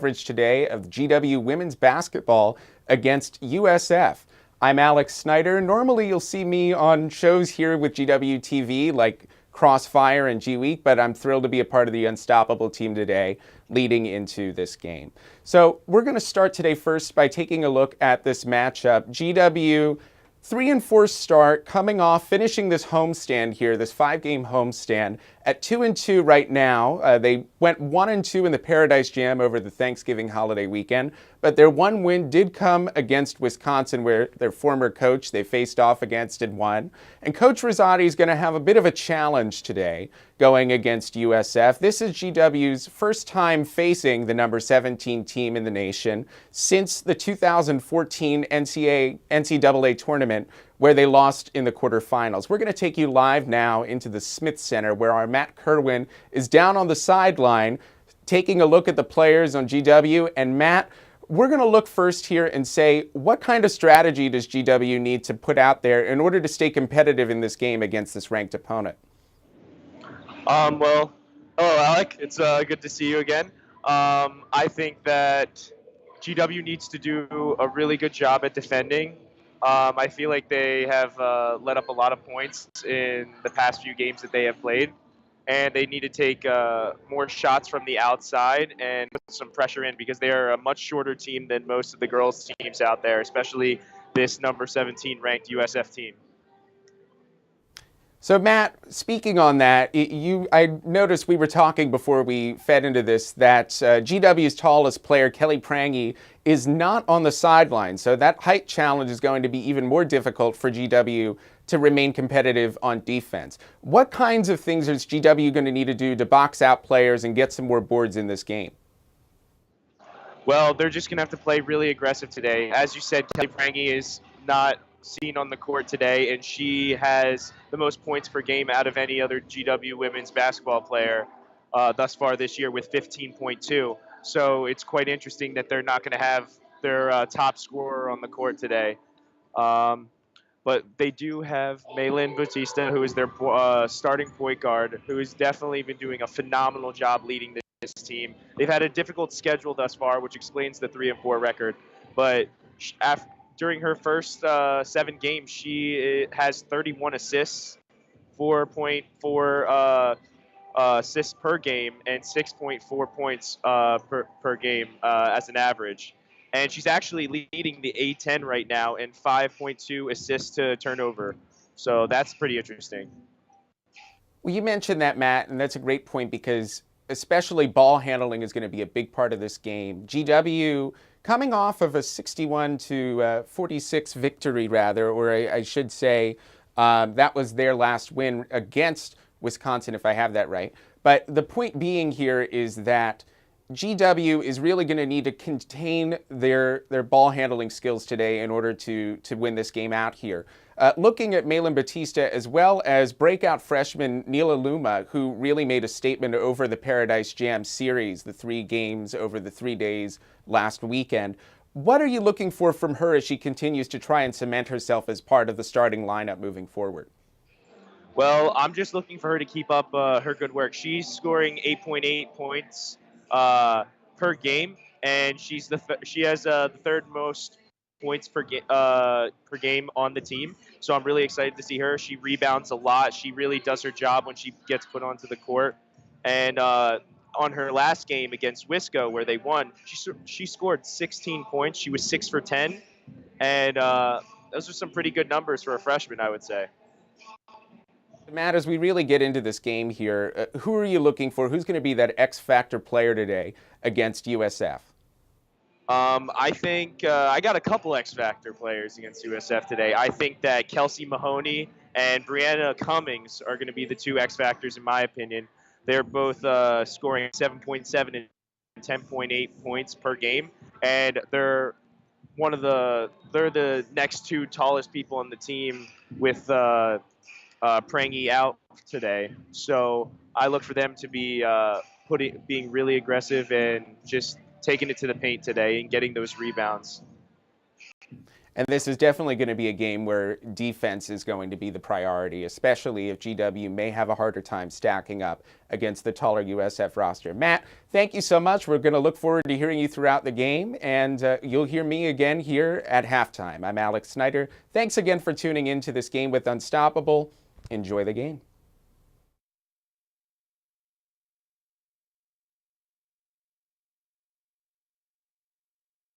coverage today of GW women's basketball against USF. I'm Alex Snyder. Normally you'll see me on shows here with GW TV like Crossfire and G Week, but I'm thrilled to be a part of the Unstoppable team today leading into this game. So we're going to start today first by taking a look at this matchup. GW 3-4 start, coming off, finishing this homestand here, this 5-game homestand at 2-2 right now. They went 1-2 in the Paradise Jam over the Thanksgiving holiday weekend, but their one win did come against Wisconsin, where their former coach they faced off against and won. And Coach Rosati is going to have a bit of a challenge today going against USF. This is GW's first time facing the number 17 team in the nation since the 2014 NCAA tournament, where they lost in the quarterfinals. We're going to take you live now into the Smith Center, where our Matt Kerwin is down on the sideline taking a look at the players on GW. And Matt, we're going to look first here and say, what kind of strategy does GW need to put out there in order to stay competitive in this game against this ranked opponent? Well, hello, Alec. It's good to see you again. I think that GW needs to do a really good job at defending. I feel like they have let up a lot of points in the past few games that they have played, and they need to take more shots from the outside and put some pressure in, because they are a much shorter team than most of the girls' teams out there, especially this number 17 ranked USF team. So Matt, speaking on that, I noticed we were talking before we fed into this that GW's tallest player, Kelly Prangy, is not on the sideline. So that height challenge is going to be even more difficult for GW to remain competitive on defense. What kinds of things is GW going to need to do to box out players and get some more boards in this game? Well, they're just going to have to play really aggressive today. As you said, Kelly Prangy is not seen on the court today, and she has the most points per game out of any other GW women's basketball player thus far this year with 15.2. So it's quite interesting that they're not going to have their top scorer on the court today. But they do have Maylin Bautista, who is their starting point guard, who has definitely been doing a phenomenal job leading this team. They've had a difficult schedule thus far, which explains the 3-4 record. But during her first 7 games, she has 31 assists, 4.4 assists per game, and 6.4 points per game as an average. And she's actually leading the A10 right now in 5.2 assists to turnover. So that's pretty interesting. Well, you mentioned that, Matt, and that's a great point, because especially ball handling is going to be a big part of this game. GW coming off of a 61-46 victory, or I should say that was their last win against Wisconsin, if I have that right. But the point being here is that GW is really going to need to contain their ball handling skills today in order to win this game out here. Looking at Maylin Bautista as well as breakout freshman Neela Luma, who really made a statement over the Paradise Jam series, the 3 games over the 3 days last weekend. What are you looking for from her as she continues to try and cement herself as part of the starting lineup moving forward? Well, I'm just looking for her to keep up her good work. She's scoring 8.8 points per game, and she has the third most points per game on the team. So I'm really excited to see her. She rebounds a lot. She really does her job when she gets put onto the court. And on her last game against Wisco, where they won, she scored 16 points. She was 6 for 10, and those are some pretty good numbers for a freshman, I would say. Matt, as we really get into this game here, who are you looking for? Who's going to be that X-factor player today against USF? I think I got a couple X-factor players against USF today. I think that Kelsey Mahoney and Brianna Cummings are going to be the 2 X-factors, in my opinion. They're both scoring 7.7 and 10.8 points per game, and they're the next 2 tallest people on the team with Prangy out today. So I look for them to be being really aggressive and just taking it to the paint today and getting those rebounds. And this is definitely going to be a game where defense is going to be the priority, especially if GW may have a harder time stacking up against the taller USF roster. Matt, thank you so much. We're going to look forward to hearing you throughout the game, and you'll hear me again here at halftime. I'm Alex Snyder. Thanks again for tuning in to this game with Unstoppable. Enjoy the game.